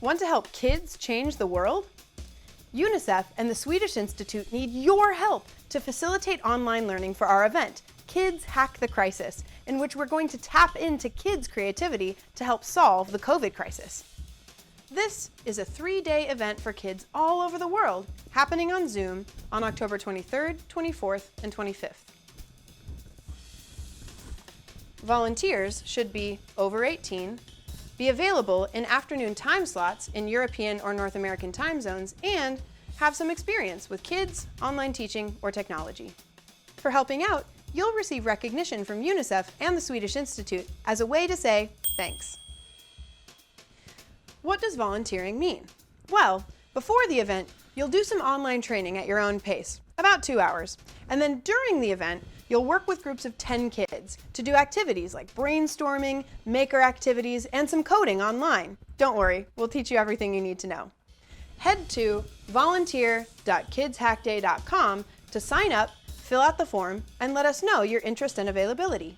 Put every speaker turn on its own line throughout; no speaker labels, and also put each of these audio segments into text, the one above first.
Want to help kids change the world? UNICEF and the Swedish Institute need your help to facilitate online learning for our event, Kids Hack the Crisis, in which we're going to tap into kids' creativity to help solve the COVID crisis. This is a 3-day event for kids all over the world, happening on Zoom on October 23rd, 24th, and 25th. Volunteers should be over 18, be available in afternoon time slots in European or North American time zones, and have some experience with kids, online teaching, or technology. For helping out, you'll receive recognition from UNICEF and the Swedish Institute as a way to say thanks. What does volunteering mean? Well, before the event, you'll do some online training at your own pace, about 2 hours. And then during the event, you'll work with groups of 10 kids to do activities like brainstorming, maker activities, and some coding online. Don't worry, we'll teach you everything you need to know. Head to volunteer.kidshackday.com to sign up, fill out the form, and let us know your interest and availability.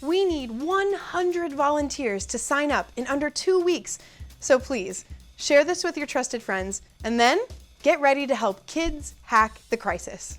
We need 100 volunteers to sign up in under 2 weeks, so please share this with your trusted friends and then get ready to help kids hack the crisis.